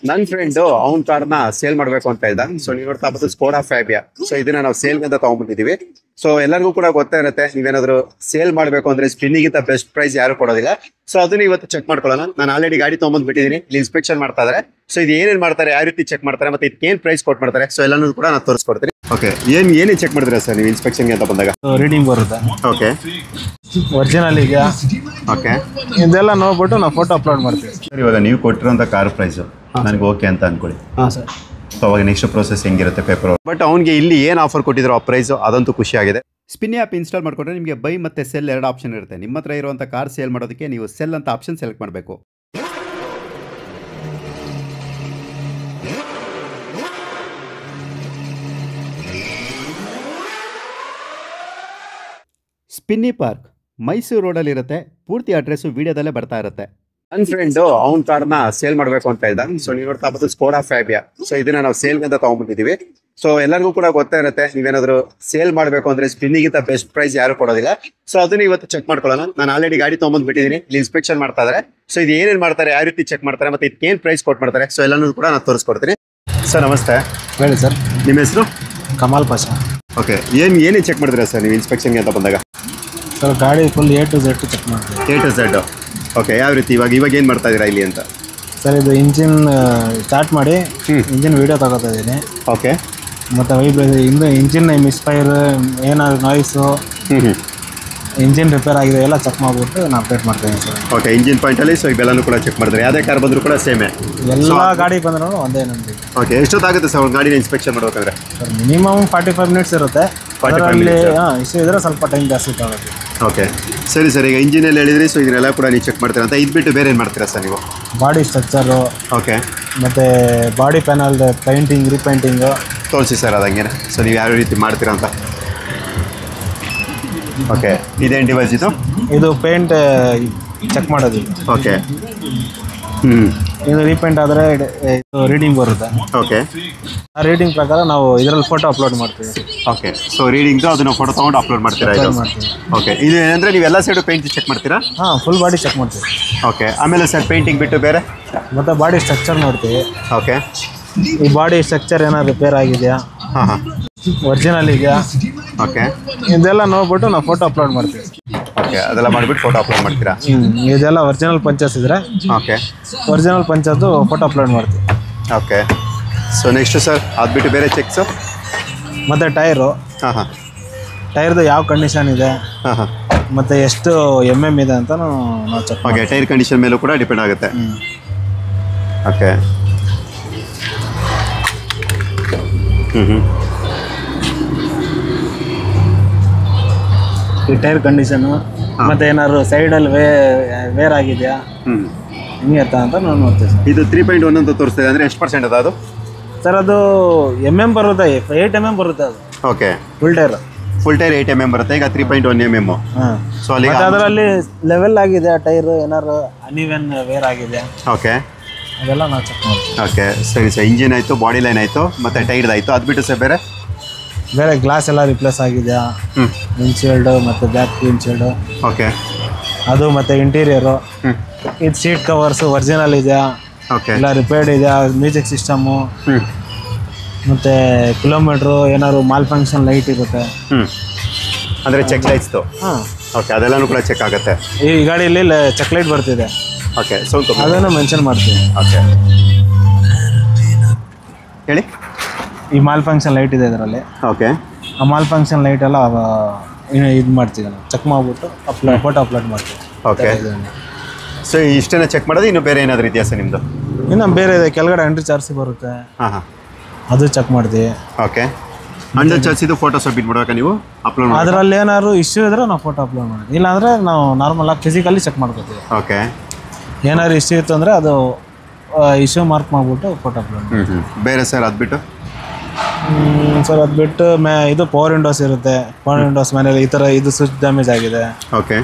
ನನ್ನ ಫ್ರೆಂಡ್ ಅವ್ನ ಕಾರ್ನ ಸೇಲ್ ಮಾಡ್ಬೇಕು ಅಂತ ಇದ್ದ. ಸೊ ನೀವು ನೋಡ್ತಾ ಇರೋದು ಸ್ಕೋಡಾ ಫ್ಯಾಬಿಯಾ. ಸೊ ಇದನ್ನ ನಾವು ಸೇಲ್ ಅಂತ ತಗೊಂಡ್ಬಂದಿದೀವಿ. ಸೊ ಎಲ್ಲರಿಗೂ ಕೂಡ ಗೊತ್ತಾ ಇರುತ್ತೆ, ನೀವೇನಾದ್ರು ಸೇಲ್ ಮಾಡ್ಬೇಕು ಅಂದ್ರೆ ಸ್ಪಿನ್ನಿಗಿಂತ ಬೆಸ್ಟ್ ಪ್ರೈಸ್ ಯಾರು ಕೊಡೋದಿಲ್ಲ. ಸೊ ಅದನ್ನ ಇವತ್ತು ಚೆಕ್ ಮಾಡ್ಕೊಳ್ಳೋಣ. ನಾನು ಆಲ್ರೆಡಿ ಗಾಡಿ ತಗೊಂಡ್ಬಂದು ಬಿಟ್ಟಿದ್ದೀನಿ, ಇಲ್ಲಿ ಇನ್ಸ್ಪೆಕ್ಷನ್ ಮಾಡ್ತಾ ಇದಾರೆ. ಸೊ ಇದು ಏನೇನ್ ಮಾಡ್ತಾರೆ, ಯಾವ ರೀತಿ ಚೆಕ್ ಮಾಡ್ತಾರೆ, ಮತ್ತೆ ಇದಕ್ಕೆ ಏನ್ ಪ್ರೈಸ್ ಕೊಟ್ಟು ಮಾಡ್ತಾರೆ, ಸೊ ಎಲ್ಲಾನು ಕೂಡ ನಾನು ತೋರಿಸ್ಕೊಡ್ತೀನಿ. ಓಕೆ, ಏನೇನು ಚೆಕ್ ಮಾಡಿದ್ರೆ ಸರ್ ನೀವು ಇನ್ಸ್ಪೆಕ್ಷನ್ಗೆ ಅಂತ ಬಂದಾಗ? ರೀಡಿಂಗ್ ಬರುತ್ತೆ. ಓಕೆ, ಒರಿಜಿನಲ್ ಇದೆಯಾ, ಓಕೆ, ಇದೆಲ್ಲ ನೋಡ್ಬಿಟ್ಟು ನಾವು ಫೋಟೋ ಅಪ್ಲೋಡ್ ಮಾಡ್ತೀವಿ. ಸರ್ ಇವಾಗ ನೀವು ಕೊಟ್ಟಿರೋಂಥ ಕಾರ್ ಪ್ರೈಸು ನನಗೆ ಓಕೆ ಅಂತ ಅನ್ಕೊಳ್ಳಿ. ಹಾಂ ಸರ್. ಸೊ ಅವಾಗ ನೆಕ್ಸ್ಟ್ ಪ್ರೋಸೆಸ್ ಹೆಂಗಿರುತ್ತೆ ಪೇಪರ್. ಬಟ್ ಅವ್ನಿಗೆ ಇಲ್ಲಿ ಏನು ಆಫರ್ ಕೊಟ್ಟಿದ್ರು ಆ ಪ್ರೈಸ್ ಅದಂತೂ ಖುಷಿ ಆಗಿದೆ. ಸ್ಪಿನ್ ಆ್ಯಪ್ ಇನ್ಸ್ಟಾಲ್ ಮಾಡ್ಕೊಂಡ್ರೆ ನಿಮಗೆ ಬೈ ಮತ್ತು ಸೆಲ್ ಎರಡು ಆಪ್ಷನ್ ಇರುತ್ತೆ. ನಿಮ್ಮ ಹತ್ರ ಇರುವಂಥ ಕಾರ್ ಸೇಲ್ ಮಾಡೋದಕ್ಕೆ ನೀವು ಸೆಲ್ ಅಂತ ಆಪ್ಷನ್ ಸೆಲೆಕ್ಟ್ ಮಾಡಬೇಕು. ಸ್ಪಿನ್ನಿ ಪಾರ್ಕ್ ಮೈಸೂರು ರೋಡಲ್ಲಿ ಇರುತ್ತೆ. ಪೂರ್ತಿ ಅಡ್ರೆಸ್ಸು ವಿಡಿಯೋದಲ್ಲೇ ಬರ್ತಾ ಇರುತ್ತೆ. ನನ್ನ ಫ್ರೆಂಡ್ ಅವ್ನ ಕಾರ್ನ ಸೇಲ್ ಮಾಡಬೇಕು ಅಂತ ಇದ್ದ. ಸೊ ನೀವು ನೋಡ್ತಾ ಇರೋದು ಸ್ಕೋಡಾ ಫ್ಯಾಬಿಯಾ. ಸೊ ಇದನ್ನ ನಾವು ಸೇಲ್ ಅಂತ ತಗೊಂಡ್ಬಂದಿದ್ದೀವಿ. ಸೊ ಎಲ್ಲರಿಗೂ ಕೂಡ ಗೊತ್ತಾ ಇರುತ್ತೆ, ನೀವೇನಾದ್ರು ಸೇಲ್ ಮಾಡಬೇಕು ಅಂದ್ರೆ ಸ್ಪಿನ್ನಿಗಿಂತ ಬೆಸ್ಟ್ ಪ್ರೈಸ್ ಯಾರು ಕೊಡೋದಿಲ್ಲ. ಸೊ ಅದನ್ನ ಇವತ್ತು ಚೆಕ್ ಮಾಡ್ಕೊಳ್ಳೋಣ. ನಾನು ಆಲ್ರೆಡಿ ಗಾಡಿ ತಗೊಂಡ್ಬಂದು ಬಿಟ್ಟಿದ್ದೀನಿ, ಇಲ್ಲಿ ಇನ್ಸ್ಪೆಕ್ಷನ್ ಮಾಡ್ತಾ ಇದಾರೆ. ಸೊ ಇದು ಏನೇನ್ ಮಾಡ್ತಾರೆ, ಯಾವ ರೀತಿ ಚೆಕ್ ಮಾಡ್ತಾರೆ, ಮತ್ತೆ ಇದಕ್ಕೆ ಏನ್ ಪ್ರೈಸ್ ಕೊಟ್ಟು ಮಾಡ್ತಾರೆ, ಸೊ ಎಲ್ಲಾನು ಕೂಡ ನಾನು ತೋರಿಸ್ಕೊಡ್ತೀನಿ. ಸರ್ ನಮಸ್ತೆ. ಹೇಳಿ ಸರ್. ನಿಮ್ಮ ಹೆಸರು? ಕಮಾಲ್ ಪಾಷಾ. ಓಕೆ, ಏನೇನು ಚೆಕ್ ಮಾಡಿದ್ರೆ ಸರ್ ನೀವು ಇನ್ಸ್ಪೆಕ್ಷನ್ಗೆ ಅಂತ ಬಂದಾಗ? ಸರ್ ಗಾಡಿ full A to Z check ಮಾಡ್ತೀವಿ. A to Z. ಓಕೆ, ಯಾವ ರೀತಿ ಇವಾಗ ಏನು ಮಾಡ್ತಾ ಇದ್ದೀರಾ ಇಲ್ಲಿ ಅಂತ? ಸರ್ ಇದು ಇಂಜಿನ್ ಸ್ಟಾರ್ಟ್ ಮಾಡಿ ಇಂಜಿನ್ ವಿಡಿಯೋ ತಗೋತಾ ಇದ್ದೀನಿ. ಓಕೆ, ಮತ್ತು ವೈಬ್ರೇಷನ್ ಇಂಜಿನ್ ಮಿಸ್ಫೈರ್ ಏನಾದ್ರು ನಾಯ್ಸು, ಇಂಜಿನ್ ರಿಪೇರ್ ಆಗಿದೆ ಎಲ್ಲ ಚೆಕ್ ಮಾಡಿಬಿಟ್ಟು ನಾನು ಅಪ್ಡೇಟ್ ಮಾಡ್ತೀನಿ ಸರ್. ಓಕೆ, ಇಂಜಿನ್ ಪಾಯಿಂಟಲ್ಲಿ ಸೊ ಇವೆಲ್ಲನೂ ಕೂಡ ಚೆಕ್ ಮಾಡಿದ್ರೆ ಯಾವುದೇ ಕಾರ್ ಬಂದರೂ ಕೂಡ ಸೇಮೇ? ಎಲ್ಲ ಗಾಡಿ ಬಂದ್ರೂ ಒಂದೇ ನಮಗೆ. ಓಕೆ, ಎಷ್ಟೊತ್ತಾಗುತ್ತೆ ಸರ್ ಒಂದು ಗಾಡಿನ ಇನ್ಸ್ಪೆಕ್ಷನ್ ಮಾಡ್ಬೇಕಂದ್ರೆ? ಸರ್ ಮಿನಿಮಮ್ 45 ಮಿನಿಟ್ಸ್ ಇರುತ್ತೆ. ಅದರಲ್ಲಿ ಇಶ್ಯೂ ಇದ್ರೆ ಸ್ವಲ್ಪ ಟೈಮ್ ಜಾಸ್ತಿ ತಗೋತೀವಿ. ಓಕೆ, ಸರಿ ಸರ್. ಈಗ ಇಂಜಿನಲ್ಲಿ ಹೇಳಿದ್ರಿ, ಸೊ ಇದನ್ನೆಲ್ಲ ಕೂಡ ನೀವು ಚೆಕ್ ಮಾಡ್ತೀರಾ ಅಂತ. ಇದು ಬಿಟ್ಟು ಬೇರೆ ಏನು ಮಾಡ್ತೀರಾ ಸರ್ ನೀವು? ಬಾಡಿ ಸ್ಟ್ರಕ್ಚರು, ಓಕೆ, ಮತ್ತು ಬಾಡಿ ಪ್ಯಾನಲ್ದು ಪೈಂಟಿಂಗ್, ರೀಪೇಂಟಿಂಗು ತೋರಿಸಿ ಸರ್ ಅದಂಗೆ. ಸೊ ನೀವು ಯಾವ ರೀತಿ ಮಾಡ್ತೀರಾ ಅಂತ. ಓಕೆ, ಇದೇನು ಡಿವೈಸ್ ಇದು? ಇದು ಪೇಂಟ್ ಚೆಕ್ ಮಾಡೋದು. ಓಕೆ, ಇದು ರೀಪೇಂಟ್ ಆದರೆ ರೀಡಿಂಗ್ ಬರುತ್ತೆ. ಓಕೆ, ಆ ರೀಡಿಂಗ್ ಪ್ರಕಾರ ನಾವು ಇದರಲ್ಲಿ ಫೋಟೋ ಅಪ್ಲೋಡ್ ಮಾಡ್ತೀವಿ. ಓಕೆ, ಸೊ ರೀಡಿಂಗ್ದು ಅದನ್ನು ಫೋಟೋ ತೊಗೊಂಡು ಅಪ್ಲೋಡ್ ಮಾಡ್ತೀರಾ? ಮಾಡ್ತೀವಿ. ಓಕೆ, ಇದು ಏನಂದರೆ ನೀವು ಎಲ್ಲ ಸೈಡು ಪೇಂಟ್ ಚೆಕ್ ಮಾಡ್ತೀರಾ? ಹಾಂ, ಫುಲ್ ಬಾಡಿ ಚೆಕ್ ಮಾಡ್ತೀವಿ. ಓಕೆ, ಆಮೇಲೆ ಸರ್ ಪೇಂಟಿಂಗ್ ಬಿಟ್ಟು ಬೇರೆ? ಮತ್ತು ಬಾಡಿ ಸ್ಟ್ರಕ್ಚರ್ ನೋಡ್ತೀವಿ. ಓಕೆ, ಈ ಬಾಡಿ ಸ್ಟ್ರಕ್ಚರ್ ಏನಾದ್ರು ರಿಪೇರ್ ಆಗಿದೆಯಾ, ಹಾಂ, ಒರಿಜಿನಲ್ ಇದೆಯಾ, ಓಕೆ, ಇದೆಲ್ಲ ನೋಡ್ಬಿಟ್ಟು ನಾವು ಫೋಟೋ ಅಪ್ಲೋಡ್ ಮಾಡ್ತೀವಿ. ಓಕೆ, ಅದೆಲ್ಲ ಮಾಡಿಬಿಟ್ಟು ಫೋಟೋ ಅಪ್ಲೋಡ್ ಮಾಡ್ತೀರಾ? ಇದೆಲ್ಲ ಒರಿಜಿನಲ್ ಪಂಚಸ್ ಇದ್ರೆ ಓಕೆ, ಒರಿಜಿನಲ್ ಪಂಚದ್ದು ಫೋಟೋ ಅಪ್ಲೋಡ್ ಮಾಡ್ತೀವಿ. ಓಕೆ, ಸೊ ನೆಕ್ಸ್ಟು ಸರ್ ಅದು ಬಿಟ್ಟು ಬೇರೆ ಚೆಕ್ಸು? ಮತ್ತು ಟೈರು, ಹಾಂ, ಟೈರ್ದು ಯಾವ ಕಂಡೀಷನ್ ಇದೆ, ಹಾಂ, ಮತ್ತು ಎಷ್ಟು MM ಇದೆ ಅಂತ ನಾವು ಚೆಕ್ ಓಕೆ, ಟೈರ್ ಕಂಡೀಷನ್ ಮೇಲೂ ಕೂಡ ಡಿಪೆಂಡ್ ಆಗುತ್ತೆ. ಓಕೆ, ಈ ಟೈರ್ ಕಂಡೀಷನು, ಮತ್ತು ಏನಾದ್ರು ಸೈಡಲ್ಲಿ ವೇರ್ ಆಗಿದೆಯಾ, ಹಿಂಗೆ ಅಂತ ನಾವು ನೋಡ್ತೀವಿ ಸರ್. ಇದು 3.1 ಅಂತ ತೋರಿಸ್ತಿದೆ ಅಂದರೆ ಎಷ್ಟು % ಅದು? ಸರ್ ಅದು MM ಬರುತ್ತೆ, 8 MM ಬರುತ್ತೆ ಅದು. ಓಕೆ, ಫುಲ್ ಟೈರ್ 8 mm ಬರುತ್ತೆ. ಈಗ 3.1 mm. ಹಾಂ, ಸೊ ಅಲ್ಲಿ ಅದರಲ್ಲಿ ಲೆವೆಲ್ ಆಗಿದೆ ಆ ಟೈರ್, ಏನಾದ್ರು ಅನ್ಇವೆನ್ ವೇರ್ ಆಗಿದೆ, ಓಕೆ, ಅದೆಲ್ಲ ನಾವು ಚೆಕ್ ಮಾಡ್ತೀವಿ. ಓಕೆ, ಸರಿ ಸರ್. ಇಂಜಿನ್ ಆಯಿತು, ಬಾಡಿ ಲೈನ್ ಆಯಿತು, ಮತ್ತು ಟೈರ್ದು ಆಯಿತು. ಅದು ಬಿಟ್ಟು ಸರ್ ಬೇರೆ ಗ್ಲಾಸ್ ಎಲ್ಲ ರಿಪ್ಲೇಸ್ ಆಗಿದೆಯಾ, ವಿಂಡ್ಶೀಲ್ಡು ಮತ್ತು ಬ್ಯಾಕ್ ವಿಂಡ್ಶೀಲ್ಡು, ಓಕೆ, ಅದು ಮತ್ತು ಇಂಟೀರಿಯರು, ಇದು ಸೀಟ್ ಕವರ್ಸು ಒರಿಜಿನಲ್ ಇದೆಯಾ, ಓಕೆ, ಇಲ್ಲ ರಿಪೇರ್ಡ್ ಇದೆಯಾ, ಮ್ಯೂಸಿಕ್ ಸಿಸ್ಟಮು, ಮತ್ತು ಕಿಲೋಮೀಟ್ರು ಏನಾದ್ರು ಮಾಲ್ ಫಂಕ್ಷನ್ ಲೈಟ್ ಇರುತ್ತೆ, ಅಂದರೆ ಚೆಕ್ ಲೈಟ್ಸ್ದು. ಹಾಂ, ಓಕೆ, ಅದೆಲ್ಲನೂ ಕೂಡ ಚೆಕ್ ಆಗುತ್ತೆ. ಈ ಗಾಡಿಯಲ್ಲಿ ಚೆಕ್ ಲೈಟ್ ಬರ್ತಿದೆ, ಓಕೆ, ಸ್ವಲ್ಪ ಅದನ್ನು ಮೆನ್ಷನ್ ಮಾಡ್ತೀವಿ. ಓಕೆ, ಹೇಳಿ. ಈ ಮಾಲ್ ಫಂಕ್ಷನ್ ಲೈಟ್ ಇದೆ ಇದರಲ್ಲಿ. ಓಕೆ, ಆ ಮಾಲ್ ಫಂಕ್ಷನ್ ಲೈಟ್ ಎಲ್ಲ ಇದು ಮಾಡ್ತೀವಿ ನಾವು, ಚೆಕ್ ಮಾಡಿಬಿಟ್ಟು ಫೋಟೋ ಅಪ್ಲೋಡ್ ಮಾಡ್ತೀವಿ. ಓಕೆ, ಸೊ ಇಷ್ಟನ್ನ ಚೆಕ್ ಮಾಡೋದು. ಇನ್ನು ಬೇರೆ ಏನಾದರೂ ಇದೆಯಾ ಸರ್ ನಿಮ್ಮದು? ಇನ್ನು ಬೇರೆ ಇದೆ, ಕೆಳಗಡೆ ಅಂಡ್ರಿ ಚಾರ್ಜಿ ಬರುತ್ತೆ, ಹಾಂ, ಅದು ಚೆಕ್ ಮಾಡ್ತೀವಿ. ಓಕೆ, ಅಂಡರ್ ಚಾರ್ಜಿದು ಫೋಟೋ ಸಬ್ಮಿಟ್ ಮಾಡಬೇಕಾ ನೀವು? ಅಪ್ಲೋಡ್ ಮಾಡಿ ಅದರಲ್ಲಿ ಏನಾದ್ರು ಇಶ್ಯೂ ಇದ್ರೆ ನಾವು ಫೋಟೋ ಅಪ್ಲೋಡ್ ಮಾಡ್ತೀವಿ, ಇಲ್ಲಾಂದರೆ ನಾವು ನಾರ್ಮಲಾಗಿ ಫಿಸಿಕಲಿ ಚೆಕ್ ಮಾಡ್ಕೋತೀವಿ. ಓಕೆ, ಏನಾದ್ರು ಇಶ್ಯೂ ಇತ್ತು ಅಂದರೆ ಅದು ಇಶ್ಯೂ ಮಾರ್ಕ್ ಮಾಡಿಬಿಟ್ಟು ಫೋಟೋ ಅಪ್ಲೋಡ್ ಮಾಡ್ತೀವಿ. ಬೇರೆ ಸರ್ ಅದು ಬಿಟ್ಟು? ಸರ್ ಅದು ಬಿಟ್ಟು ಇದು ಪವರ್ ವಿಂಡೋಸ್ ಇರುತ್ತೆ. ಪವರ್ ವಿಂಡೋಸ್ ಮನೇಲಿ ಈ ಥರ ಇದು ಸ್ವಿಚ್ ಡ್ಯಾಮೇಜ್ ಆಗಿದೆ, ಓಕೆ,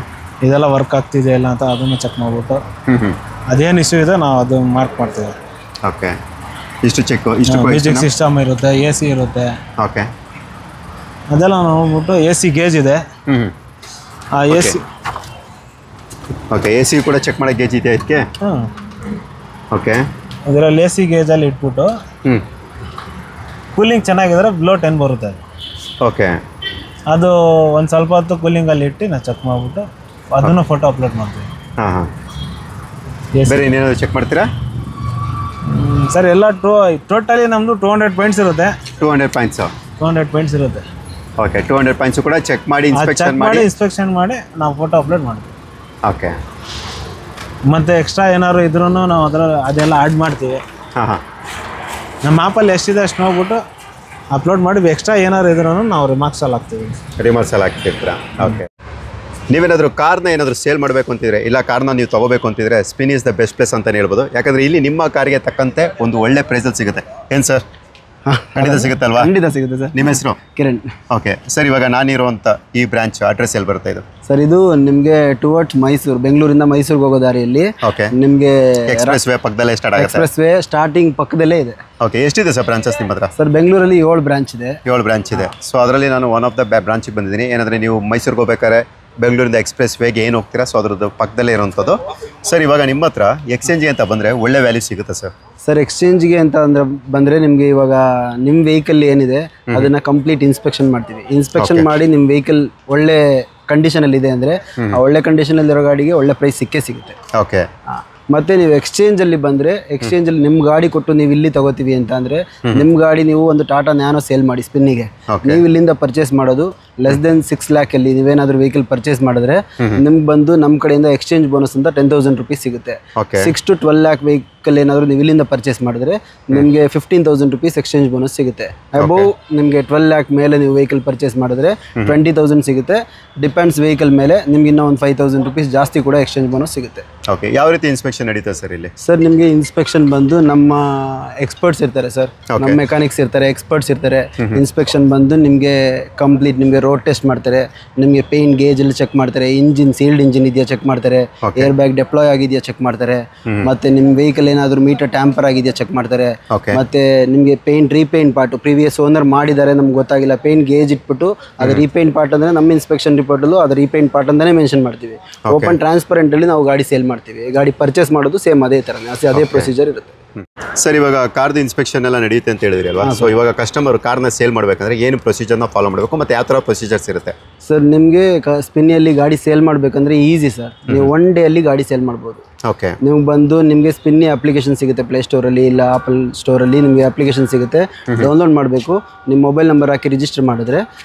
ಇದೆಲ್ಲ ವರ್ಕ್ ಆಗ್ತಿದೆ ಇಲ್ಲ ಅಂತ ಅದನ್ನು ಚೆಕ್ ಮಾಡಿಬಿಟ್ಟು ಅದೇನು ಇಶ್ಯೂ ಇದೆ ನಾವು ಅದು ಮಾರ್ಕ್ ಮಾಡ್ತೀವಿ. ಓಕೆ, ಇಷ್ಟು ಚೆಕ್ಕು, ಇಷ್ಟು ಮ್ಯೂಸಿಕ್ ಸಿಸ್ಟಮ್ ಇರುತ್ತೆ, AC ಇರುತ್ತೆ. ಓಕೆ, ಅದೆಲ್ಲ ನೋಡ್ಬಿಟ್ಟು AC ಗೇಜ್ ಇದೆ, ಆ AC. ಓಕೆ, AC ಕೂಡ ಚೆಕ್ ಮಾಡೋ ಗೇಜ್ ಇದೆ ಇದಕ್ಕೆ? ಹಾಂ, ಓಕೆ, ಇದರಲ್ಲಿ AC ಗೇಜಲ್ಲಿ ಇಟ್ಬಿಟ್ಟು ಕೂಲಿಂಗ್ ಚೆನ್ನಾಗಿದ್ರೆ ಬಿಲೋ 10 ಬರುತ್ತೆ. ಓಕೆ, ಅದು ಒಂದು ಸ್ವಲ್ಪ ಹೊತ್ತು ಕೂಲಿಂಗಲ್ಲಿ ಇಟ್ಟು ನಾವು ಚೆಕ್ ಮಾಡಿಬಿಟ್ಟು ಅದನ್ನು ಫೋಟೋ ಅಪ್ಲೋಡ್ ಮಾಡ್ತೀವಿ. ಹಾಂ ಬೇರೆ ಇನ್ನೇನಾದ್ರು ಚೆಕ್ ಮಾಡ್ತೀರಾ? ಸರ್ ಎಲ್ಲ ಟೋಟಲಿ ನಮ್ಮದು 200 ಪಾಯಿಂಟ್ಸ್ ಇರುತ್ತೆ. 200 ಪಾಯಿಂಟ್ಸು? 200 ಪಾಯಿಂಟ್ಸ್ ಇರುತ್ತೆ. ಓಕೆ, 200 ಪಾಯಿಂಟ್ಸು ಕೂಡ ಚೆಕ್ ಮಾಡಿ ಇನ್ಸ್ಪೆಕ್ಷನ್ ಮಾಡಿ ನಾವು ಫೋಟೋ ಅಪ್ಲೋಡ್ ಮಾಡ್ತೀವಿ. ಓಕೆ, ಮತ್ತು ಎಕ್ಸ್ಟ್ರಾ ಏನಾದ್ರು ಇದ್ರೂ ನಾವು ಅದೆಲ್ಲ ಆ್ಯಡ್ ಮಾಡ್ತೀವಿ. ನಮ್ಮ ಆ್ಯಪಲ್ಲಿ ಎಷ್ಟಿದೆ ಅಷ್ಟು ನೋಡ್ಬಿಟ್ಟು ಅಪ್ಲೋಡ್ ಮಾಡಿ ಎಕ್ಸ್ಟ್ರಾ ಏನಾದ್ರು ಇದ್ರೂ ನಾವು ರಿಮಾರ್ಕ್ಸಲ್ಲಿ ಹಾಕ್ತಿರ್ತೀರಾ? ಓಕೆ, ನೀವೇನಾದರೂ ಕಾರ್ನ ಏನಾದರೂ ಸೇಲ್ ಮಾಡಬೇಕು ಅಂತಿದ್ರೆ, ಇಲ್ಲ ಕಾರ್ನ ನೀವು ತೊಗೋಬೇಕು ಅಂತಿದ್ರೆ spin is the best place ಅಂತಲೇ ಹೇಳ್ಬೋದು. ಯಾಕಂದರೆ ಇಲ್ಲಿ ನಿಮ್ಮ ಕಾರ್ಗೆ ತಕ್ಕಂತೆ ಒಂದು ಒಳ್ಳೆ ಪ್ರೈಸಲ್ಲಿ ಸಿಗುತ್ತೆ. ಏನು ಸರ್? ಖಂಡಿತ ಸಿಗುತ್ತಲ್ವಾ? ಖಂಡಿತ ಸಿಗುತ್ತೆ ಸರ್. ನಿಮ್ಮ ಹೆಸರು? ಕಿರಣ್. ಓಕೆ ಸರ್, ಇವಾಗ ನಾನಿರುವಂಥ ಈ ಬ್ರಾಂಚ್ ಅಡ್ರೆಸ್ ಎಲ್ಲಿ ಬರುತ್ತೆ ಇದು? ಸರ್ ಇದು ನಿಮಗೆ ಟುವರ್ಡ್ಸ್ ಮೈಸೂರು, ಬೆಂಗಳೂರಿಂದ ಮೈಸೂರಿಗೆ ಹೋಗೋ ದಾರಿಯಲ್ಲಿ ಓಕೆ ನಿಮಗೆ ಎಕ್ಸ್ಪ್ರೆಸ್ ವೇ ಪಕ್ಕದಲ್ಲೇ ಸ್ಟಾರ್ಟ್ ಆಗುತ್ತೆ. ಎಕ್ಸ್ಪ್ರೆಸ್ ವೇ ಸ್ಟಾರ್ಟಿಂಗ್ ಪಕ್ಕದಲ್ಲೇ ಇದೆ. ಓಕೆ, ಎಷ್ಟಿದೆ ಸರ್ ಬ್ರಾಂಚಸ್ ನಿಮ್ಮ ಹತ್ರ? ಸರ್ ಬೆಂಗಳೂರಲ್ಲಿ 7 ಬ್ರಾಂಚ್ ಇದೆ. 7 ಬ್ರಾಂಚ್ ಇದೆ. ಸೊ ಅದರಲ್ಲಿ ನಾನು ಒನ್ ಆಫ್ ದ ಬ್ರಾಂಚಿಗೆ ಬಂದಿದ್ದೀನಿ. ಏನಂದರೆ ನೀವು ಮೈಸೂರಿಗೆ ಹೋಗ್ಬೇಕಾದ್ರೆ ಬೆಂಗಳೂರಿಂದ ಎಕ್ಸ್ಪ್ರೆಸ್ ವೇಗೆ ಏನು ಹೋಗ್ತೀರಾ, ಸೊ ಅದ್ರದ್ದು ಪಕ್ಕದಲ್ಲೇ ಇರೋವಂಥದ್ದು. ಸರ್ ಇವಾಗ ನಿಮ್ಮ ಹತ್ರ ಎಕ್ಸ್ಚೇಂಜಿಗೆ ಅಂತ ಬಂದರೆ ಒಳ್ಳೆ ವ್ಯಾಲ್ಯೂ ಸಿಗುತ್ತೆ ಸರ್? ಸರ್ ಎಕ್ಸ್ಚೇಂಜ್ಗೆ ಅಂತ ಬಂದರೆ ನಿಮಗೆ ಇವಾಗ ನಿಮ್ಮ ವೆಹಿಕಲ್ ಏನಿದೆ ಅದನ್ನು ಕಂಪ್ಲೀಟ್ ಇನ್ಸ್ಪೆಕ್ಷನ್ ಮಾಡ್ತೀವಿ. ಇನ್ಸ್ಪೆಕ್ಷನ್ ಮಾಡಿ ನಿಮ್ಮ ವೆಹಿಕಲ್ ಒಳ್ಳೆ ಕಂಡೀಷನಲ್ಲಿ ಇದೆ ಅಂದರೆ ಆ ಒಳ್ಳೆ ಕಂಡೀಷನಲ್ಲಿರೋ ಗಾಡಿಗೆ ಒಳ್ಳೆ ಪ್ರೈಸ್ ಸಿಗುತ್ತೆ. ಓಕೆ, ಮತ್ತೆ ನೀವು ಎಕ್ಸ್ಚೇಂಜಲ್ಲಿ ಬಂದರೆ ಎಕ್ಸ್ಚೇಂಜಲ್ಲಿ ನಿಮ್ಮ ಗಾಡಿ ಕೊಟ್ಟು ನೀವು ಇಲ್ಲಿ ತಗೋತೀವಿ ಅಂತ ಅಂದರೆ ನಿಮ್ಮ ಗಾಡಿ ನೀವು ಒಂದು ಟಾಟಾ ನ್ಯಾನೋ ಸೇಲ್ ಮಾಡಿ ಸ್ಪಿನ್ನಿಗೆ, ನೀವು ಇಲ್ಲಿಂದ ಪರ್ಚೇಸ್ ಮಾಡೋದು ಲೆಸ್ ದೆನ್ 6 lakhಲ್ಲಿ ನೀವೇನಾದರೂ ವೆಹಿಕಲ್ ಪರ್ಚೇಸ್ ಮಾಡಿದ್ರೆ ನಿಮ್ಗೆ ಬಂದು ನಮ್ಮ ಕಡೆಯಿಂದ ಎಕ್ಸ್ಚೇಂಜ್ ಬೋನಸ್ ಅಂತ 10,000 rupees ಸಿಗುತ್ತೆ. 6 to 12 lakh ವೆಹಿಕಲ್ ಏನಾದರೂ ನೀವು ಇಲ್ಲಿಂದ ಪರ್ಚೇಸ್ ಮಾಡಿದ್ರೆ ನಿಮಗೆ 15,000 rupees ಎಕ್ಸ್ಚೇಂಜ್ ಬೋನಸ್ ಸಿಗುತ್ತೆ. ಅಬೌವ್ ನಿಮಗೆ 12 lakh ಮೇಲೆ ನೀವು ವೆಹಿಕಲ್ ಪರ್ಚೇಸ್ ಮಾಡಿದ್ರೆ 20,000 ಸಿಗುತ್ತೆ. ಡಿಪೆಂಡ್ಸ್ ವೆಹಿಕಲ್ ಮೇಲೆ ನಿಮ್ಗೆ ಇನ್ನೂ ಒಂದು 5,000 rupees ಜಾಸ್ತಿ ಕೂಡ ಎಕ್ಸ್ಚೇಂಜ್ ಬೋನಸ್ ಸಿಗುತ್ತೆ. ಓಕೆ, ಯಾವ ರೀತಿ ಇನ್ಸ್ಪೆಕ್ಷನ್ ನಡೀತದೆ ಸರ್ ಇಲ್ಲಿ? ಸರ್ ನಿಮಗೆ ಇನ್ಸ್ಪೆಕ್ಷನ್ ಬಂದು ನಮ್ಮ ಎಕ್ಸ್ಪರ್ಟ್ಸ್ ಇರ್ತಾರೆ ಸರ್, ನಮ್ಮ ಮೆಕ್ಯಾನಿಕ್ಸ್ ಇರ್ತಾರೆ, ಎಕ್ಸ್ಪರ್ಟ್ಸ್ ಇರ್ತಾರೆ. ಇನ್ಸ್ಪೆಕ್ಷನ್ ಬಂದು ನಿಮಗೆ ಕಂಪ್ಲೀಟ್ ನಿಮಗೆ ರೋಡ್ ಟೆಸ್ಟ್ ಮಾಡ್ತಾರೆ, ನಿಮಗೆ ಪೇಂಟ್ ಗೇಜ್ ಅಲ್ಲಿ ಚೆಕ್ ಮಾಡ್ತಾರೆ, ಇಂಜಿನ್ ಸೀಲ್ಡ್ ಇಂಜಿನ್ ಇದೆಯಾ ಚೆಕ್ ಮಾಡ್ತಾರೆ, ಏರ್ ಬ್ಯಾಗ್ ಡೆಪ್ಲಾಯ್ ಆಗಿದೆಯಾ ಚೆಕ್ ಮಾಡ್ತಾರೆ, ಮತ್ತೆ ನಿಮ್ಮ ವೆಹಿಕಲ್ ಏನಾದರೂ ಮೀಟರ್ ಟ್ಯಾಂಪರ್ ಆಗಿದೆಯಾ ಚೆಕ್ ಮಾಡ್ತಾರೆ. ಮತ್ತೆ ನಿಮಗೆ paint repaint part previous owner ಮಾಡಿದ್ದಾರೆ ನಮ್ಗೆ ಗೊತ್ತಾಗಿಲ್ಲ, ಪೇಂಟ್ ಗೇಜ್ ಇಟ್ಬಿಟ್ಟು ಅದು ರೀಪೇಂಟ್ ಪಾರ್ಟ್ ಅಂದರೆ ನಮ್ಮ ಇನ್ಸ್ಪೆಕ್ಷನ್ ರಿಪೋರ್ಟಲ್ಲೂ ಅದು ರೀಪೇಂಟ್ ಪಾರ್ಟ್ ಅಂತಲೇ ಮೆನ್ಷನ್ ಮಾಡ್ತೀವಿ. ಓಪನ್ ಟ್ರಾನ್ಸ್ಪರೆಂಟಲ್ಲಿ ನಾವು ಗಾಡಿ ಸೇಲ್ ಮಾಡ್ತೀವಿ. ಗಾಡಿ ಪರ್ಚೇಸ್ ಮಾಡೋದು ಸೇಮ್ ಅದೇ ಥರನೇ, ಅದೇ ಪ್ರೊಸೀಜರ್ ಇರುತ್ತೆ. ಸರ್ ಇವಾಗ ಕಾರ್ದು ಇನ್ಸ್ಪೆಕ್ಷನ್ ಎಲ್ಲ ನಡೆಯುತ್ತೆ ಅಂತ ಹೇಳಿದ್ರಿ ಅಲ್ವಾ? ಸೊ ಇವಾಗ ಕಸ್ಟಮರ್ ಕಾರ್ನ ಸೇಲ್ ಮಾಡಬೇಕಂದ್ರೆ ಏನು ಪ್ರೊಸೀಜರ್ನ ಫಾಲೋ ಮಾಡಬೇಕು ಮತ್ತು ಯಾವ ಥರ ಪ್ರೊಸೀಜರ್ಸ್ ಇರುತ್ತೆ? ಸರ್ ನಿಮಗೆ ಸ್ಪಿನ್ನಿಯಲ್ಲಿ ಗಾಡಿ ಸೇಲ್ ಮಾಡಬೇಕಂದ್ರೆ ಈಸಿ ಸರ್, ನೀವು 1 day ಅಲ್ಲಿ ಗಾಡಿ ಸೇಲ್ ಮಾಡ್ಬೋದು. ಓಕೆ, ನೀವು ಬಂದು ನಿಮಗೆ ಸ್ಪಿನ್ನಿ ಅಪ್ಲಿಕೇಶನ್ ಸಿಗುತ್ತೆ ಪ್ಲೇಸ್ಟೋರಲ್ಲಿ ಇಲ್ಲ ಆಪಲ್ ಸ್ಟೋರಲ್ಲಿ ನಿಮಗೆ ಅಪ್ಲಿಕೇಶನ್ ಸಿಗುತ್ತೆ. ಡೌನ್ಲೋಡ್ ಮಾಡಬೇಕು, ನಿಮ್ಮ ಮೊಬೈಲ್ ನಂಬರ್ ಹಾಕಿ ರಿಜಿಸ್ಟರ್ ಮಾಡಿದ್ರೆ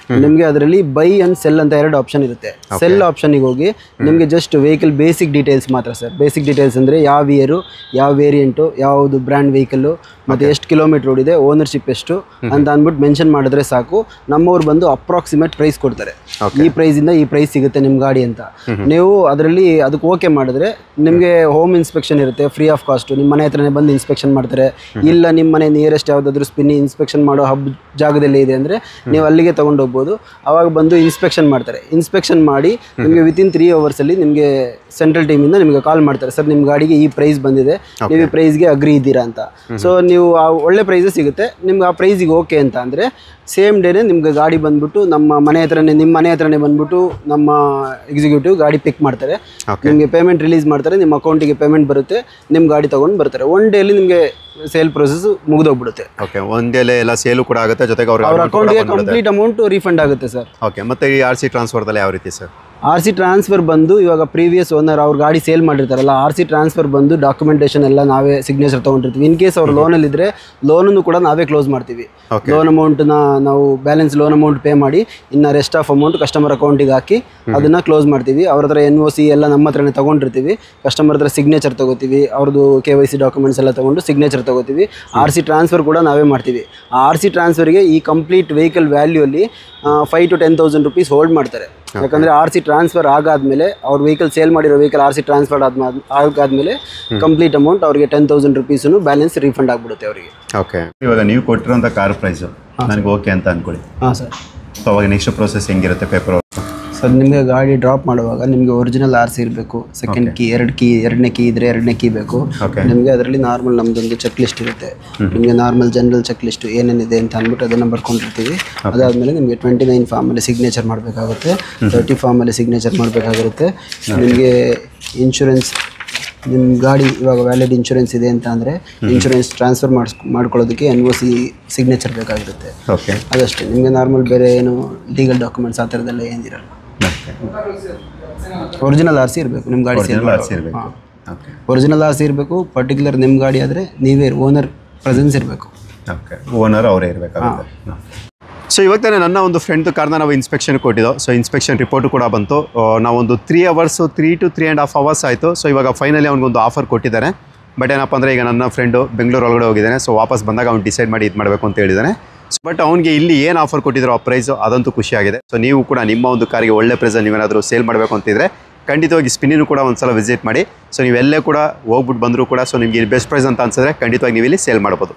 ನಿಮಗೆ ಅದರಲ್ಲಿ ಬೈ ಆ್ಯಂಡ್ ಸೆಲ್ ಅಂತ 2 ಆಪ್ಷನ್ ಇರುತ್ತೆ. ಸೆಲ್ ಆಪ್ಷನಿಗೆ ಹೋಗಿ ನಿಮಗೆ ಜಸ್ಟ್ ವೆಹಿಕಲ್ ಬೇಸಿಕ್ ಡೀಟೇಲ್ಸ್ ಮಾತ್ರ ಸರ್. ಬೇಸಿಕ್ ಡೀಟೇಲ್ಸ್ ಅಂದರೆ ಯಾವ ಇಯರು, ಯಾವ ವೇರಿಯಂಟು, ಯಾವುದು ಬ್ರ್ಯಾಂಡ್ ವೆಹಿಕಲ್ಲು, ಮತ್ತು ಎಷ್ಟು ಕಿಲೋಮೀಟರ್ ಓಡಿದೆ, ಓನರ್ಶಿಪ್ ಎಷ್ಟು ಅಂತ ಅಂದ್ಬಿಟ್ಟು ಮೆನ್ಷನ್ ಮಾಡಿದ್ರೆ ಸಾಕು. ನಮ್ಮವ್ರು ಬಂದು ಅಪ್ರಾಕ್ಸಿಮೇಟ್ ಪ್ರೈಸ್ ಕೊಡ್ತಾರೆ, ಈ ಪ್ರೈಸಿಂದ ಈ ಪ್ರೈಸ್ ಸಿಗುತ್ತೆ ನಿಮ್ಮ ಗಾಡಿ ಅಂತ. ನೀವು ಅದರಲ್ಲಿ ಅದಕ್ಕೆ ಓಕೆ ಮಾಡಿದ್ರೆ ನಿಮಗೆ ಹೋಮ್ ಇನ್ಸ್ಪೆಕ್ಷನ್ ಇರುತ್ತೆ ಫ್ರೀ ಆಫ್ ಕಾಸ್ಟ್. ನಿಮ್ಮ ಮನೆ ಹತ್ರನೇ ಬಂದು ಇನ್ಸ್ಪೆಕ್ಷನ್ ಮಾಡ್ತಾರೆ. ಇಲ್ಲ ನಿಮ್ಮ ಮನೆ ನಿಯರೆಸ್ಟ್ ಯಾವುದಾದ್ರೂ ಸ್ಪಿನ್ನಿ ಇನ್ಸ್ಪೆಕ್ಷನ್ ಮಾಡೋ ಹಬ್ ಜಾಗದಲ್ಲೇ ಇದೆ ಅಂದರೆ ನೀವು ಅಲ್ಲಿಗೆ ತೊಗೊಂಡೋಗ್ಬೋದು. ಆವಾಗ ಬಂದು ಇನ್ಸ್ಪೆಕ್ಷನ್ ಮಾಡ್ತಾರೆ. ಇನ್ಸ್ಪೆಕ್ಷನ್ ಮಾಡಿ ನಿಮಗೆ ವಿತಿನ್ 3 hours ನಿಮಗೆ ಸೆಂಟ್ರಲ್ ಟೀಮಿಂದ ನಿಮಗೆ ಕಾಲ್ ಮಾಡ್ತಾರೆ, ಸರ್ ನಿಮ್ಮ ಗಾಡಿಗೆ ಈ ಪ್ರೈಸ್ ಬಂದಿದೆ, ನೀವು ಈ ಪ್ರೈಸ್ಗೆ ಅಗ್ರಿ ಇದ್ದೀರಾ ಅಂತ. ಸೊ ನೀವು ಆ ಒಳ್ಳೆ ಪ್ರೈಸೇ ಸಿಗುತ್ತೆ ನಿಮ್ಗೆ. ಆ ಪ್ರೈಸಿಗೆ ಓಕೆ ಅಂತ ಅಂದರೆ ಸೇಮ್ ಡೇನೇ ನಿಮ್ಗೆ ಗಾಡಿ ಬಂದ್ಬಿಟ್ಟು ನಿಮ್ಮ ಮನೆ ಹತ್ರನೇ ಬಂದ್ಬಿಟ್ಟು ನಮ್ಮ ಎಕ್ಸಿಕ್ಯೂಟಿವ್ ಗಾಡಿ ಪಿಕ್ ಮಾಡ್ತಾರೆ. ನಿಮಗೆ ಪೇಮೆಂಟ್ ರಿಲೀಸ್ ಮಾಡ್ತಾರೆ, ನಿಮ್ಮ ಅಕೌಂಟಿಗೆ ಪೇಮೆಂಟ್ ಬರುತ್ತೆ, ನಿಮ್ಮ ಗಾಡಿ ತೊಗೊಂಡು ಬರ್ತಾರೆ. 1 day ಅಲ್ಲಿ ನಿಮಗೆ ಸೇಲ್ ಪ್ರೊಸೆಸ್ ಮುಗಿದೋಗ್ಬಿಡುತ್ತೆ. ಓಕೆ, 1 day ಎಲ್ಲ ಸೇಲು ಕೂಡ ಆಗುತ್ತೆ, ಜೊತೆಗೆ ಅವ್ರ ಅಕೌಂಟಿಗೆ ಕಂಪ್ಲೀಟ್ ಅಮೌಂಟ್ ರೀಫಂಡ್ ಆಗುತ್ತೆ ಸರ್. ಓಕೆ, ಮತ್ತೆ ಈ RC ಟ್ರಾನ್ಸ್ಫರ್ದಲ್ಲಿ ಯಾವ ರೀತಿ ಸರ್? RC ಟ್ರಾನ್ಸ್ಫರ್ ಬಂದು ಇವಾಗ ಪ್ರೀವಿಯಸ್ ಓನರ್ ಅವ್ರ ಗಾಡಿ ಸೇಲ್ ಮಾಡಿರ್ತಾರಲ್ಲ, RC ಟ್ರಾನ್ಸ್ಫರ್ ಬಂದು ಡಾಕ್ಯುಮೆಂಟೇಷನ್ ಎಲ್ಲ ನಾವೇ ಸಿಗ್ನೇಚರ್ ತೊಗೊಂಡಿರ್ತೀವಿ. ಇನ್ ಕೇಸ್ ಅವ್ರು ಲೋನಲ್ಲಿದ್ದರೆ ಲೋನನ್ನು ಕೂಡ ನಾವೇ ಕ್ಲೋಸ್ ಮಾಡ್ತೀವಿ. ಲೋನ್ ಅಮೌಂಟ್ನ ನಾವು ಬ್ಯಾಲೆನ್ಸ್ ಲೋನ್ ಅಮೌಂಟ್ ಪೇ ಮಾಡಿ ಇನ್ನು ರೆಸ್ಟ್ ಆಫ್ ಅಮೌಂಟ್ ಕಸ್ಟಮರ್ ಅಕೌಂಟಿಗೆ ಹಾಕಿ ಅದನ್ನು ಕ್ಲೋಸ್ ಮಾಡ್ತೀವಿ. ಅವ್ರ ಹತ್ರ NOC ಎಲ್ಲ ನಮ್ಮ ಹತ್ರನೇ ತೊಗೊಂಡಿರ್ತೀವಿ. ಕಸ್ಟಮರ್ ಹತ್ರ ಸಿಗ್ನೇಚರ್ ತೊಗೋತೀವಿ, ಅವ್ರದ್ದು KYC ಡಾಕ್ಯುಮೆಂಟ್ಸ್ ಎಲ್ಲ ತೊಗೊಂಡು ಸಿಗ್ನೇಚರ್ ತೊಗೋತೀವಿ. RC ಟ್ರಾನ್ಸ್ಫರ್ ಕೂಡ ನಾವೇ ಮಾಡ್ತೀವಿ. ಆ RC ಟ್ರಾನ್ಸ್ಫರ್ಗೆ ಈ ಕಂಪ್ಲೀಟ್ ವೆಹಿಕಲ್ ವ್ಯಾಲ್ಯೂಲ್ಲಿ 5,000 to 10,000 rupees ಹೋಲ್ಡ್ ಮಾಡ್ತಾರೆ. ಯಾಕಂದರೆ RC ಟ್ರಾನ್ಸ್ಫರ್ ಆಗಾದ್ಮೇಲೆ ಅವ್ರ ವೆಹಿಕಲ್ ಸೇಲ್ ಮಾಡಿರೋ ವೆಹಿಕಲ್ RC ಟ್ರಾನ್ಸ್ಫರ್ ಆಗಾದ್ಮೇಲೆ ಕಂಪ್ಲೀಟ್ ಅಮೌಂಟ್ ಅವ್ರಿಗೆ 10,000 rupees ಬ್ಯಾಲೆನ್ಸ್ ರೀಫಂಡ್ ಆಗಿಬಿಡುತ್ತೆ ಅವರಿಗೆ. ಓಕೆ, ಇವಾಗ ನೀವು ಕೊಟ್ಟಿರೋಂಥ ಕಾರ್ ಪ್ರೈಸು ನನಗೆ ಓಕೆ ಅಂತ ಅಂದ್ಕೊಳ್ಳಿ. ಹಾಂ ಸರ್. ಸೊ ಅವಾಗ ನೆಕ್ಸ್ಟ್ ಪ್ರೋಸೆಸ್ ಹೆಂಗಿರುತ್ತೆ? ಪೇಪರ್ ಸರ್ ನಿಮಗೆ ಗಾಡಿ ಡ್ರಾಪ್ ಮಾಡುವಾಗ ನಿಮಗೆ ಒರಿಜಿನಲ್ RC ಇರಬೇಕು, ಸೆಕೆಂಡ್ ಕೀ, 2 ಎರಡನೇ ಕೀ ಇದ್ದರೆ 2ನೇ ಕೀ ಬೇಕು. ನಿಮಗೆ ಅದರಲ್ಲಿ ನಾರ್ಮಲ್ ನಮ್ಮದೊಂದು ಚೆಕ್ ಲಿಸ್ಟ್ ಇರುತ್ತೆ. ನಿಮಗೆ ನಾರ್ಮಲ್ ಜನರಲ್ ಚೆಕ್ ಲಿಸ್ಟು ಏನೇನಿದೆ ಅಂತ ಅಂದ್ಬಿಟ್ಟು ಅದನ್ನು ಬರ್ಕೊಂಡಿರ್ತೀವಿ. ಅದಾದಮೇಲೆ ನಿಮಗೆ 29 ಫಾರ್ಮಲ್ಲಿ ಸಿಗ್ನೇಚರ್ ಮಾಡಬೇಕಾಗುತ್ತೆ, 30 ಫಾರ್ಮಲ್ಲಿ ಸಿಗ್ನೇಚರ್ ಮಾಡಬೇಕಾಗಿರುತ್ತೆ. ನಿಮಗೆ ಇನ್ಶೂರೆನ್ಸ್ ನಿಮ್ಮ ಗಾಡಿ ಇವಾಗ ವ್ಯಾಲಿಡ್ ಇನ್ಶೂರೆನ್ಸ್ ಇದೆ ಅಂತ ಅಂದರೆ ಇನ್ಶೂರೆನ್ಸ್ ಟ್ರಾನ್ಸ್ಫರ್ ಮಾಡ್ಕೊಳ್ಳೋದಕ್ಕೆ NOC ಸಿಗ್ನೇಚರ್ ಬೇಕಾಗಿರುತ್ತೆ. ಓಕೆ ಅದಷ್ಟೇ, ನಿಮಗೆ ನಾರ್ಮಲ್ ಬೇರೆ ಏನು ಲೀಗಲ್ ಡಾಕ್ಯುಮೆಂಟ್ಸ್ ಆ ಥರದ್ದೆಲ್ಲ ಏನಿರಲ್ಲ. ಒರಿಜಿನಲ್ RC ಇರಬೇಕು ನಿಮ್ಮ ಗಾಡಿ ಇರಬೇಕು. ಓಕೆ ಒರಿಜಿನಲ್ RC ಇರಬೇಕು. ಪರ್ಟಿಕ್ಯುಲರ್ ನಿಮ್ಮ ಗಾಡಿ ಆದರೆ ನೀವೇ ಓನರ್ ಪ್ರೆಸೆನ್ಸ್ ಇರಬೇಕು. ಓಕೆ ಓನರ್ ಅವರೇ ಇರಬೇಕಾಗುತ್ತೆ. ಸೊ ಇವಾಗ ತಾನೇ ನನ್ನ ಒಂದು ಫ್ರೆಂಡ್ದು ಕಾರ್ನ ನಾವು ಇನ್ಸ್ಪೆಕ್ಷನ್ ಕೊಟ್ಟಿದ್ದೋ. ಸೊ ಇನ್ಸ್ಪೆಕ್ಷನ್ ರಿಪೋರ್ಟು ಕೂಡ ಬಂತು. ನಾವೊಂದು 3 hours 3 to 3.5 hours ಆಯಿತು. ಸೊ ಇವಾಗ ಫೈನಲಿ ಅವ್ನಿಗೊಂದು ಆಫರ್ ಕೊಟ್ಟಿದ್ದಾರೆ. ಬಟ್ ಏನಪ್ಪ ಅಂದರೆ ಈಗ ನನ್ನ ಫ್ರೆಂಡು ಬೆಂಗಳೂರು ಒಳಗಡೆ ಹೋಗಿದ್ದಾನೆ. ಸೊ ವಾಪಸ್ ಬಂದಾಗ ಅವ್ನು ಡಿಸೈಡ್ ಮಾಡಿ ಇದು ಮಾಡಬೇಕು ಅಂತ ಹೇಳಿದ್ದಾನೆ. ಬಟ್ ಅವ್ನಿಗೆ ಇಲ್ಲಿ ಏನು ಆಫರ್ ಕೊಟ್ಟಿದ್ರು ಆ ಪ್ರೈಸು ಅದಂತೂ ಖುಷಿಯಾಗಿದೆ. ಸೊ ನೀವು ಕೂಡ ನಿಮ್ಮ ಒಂದು ಕಾರಿಗೆ ಒಳ್ಳೆ ಪ್ರೈಸಲ್ಲಿ ನೀವೇನಾದರೂ ಸೇಲ್ ಮಾಡಬೇಕು ಅಂತಿದ್ರೆ ಖಂಡಿತವಾಗಿ ಸ್ಪಿನ್ನಿನೂ ಕೂಡ ಒಂದು ಸಲ ವಿಸಿಟ್ ಮಾಡಿ. ಸೊ ನೀವೆಲ್ಲೇ ಕೂಡ ಹೋಗ್ಬಿಟ್ಟು ಬಂದರೂ ಕೂಡ ಸೊ ನಿಮಗೆ ಇಲ್ಲಿ ಬೆಸ್ಟ್ ಪ್ರೈಸ್ ಅಂತ ಅನ್ಸಿದ್ರೆ ಖಂಡಿತವಾಗಿ ನೀವು ಇಲ್ಲಿ ಸೇಲ್ ಮಾಡ್ಬೋದು.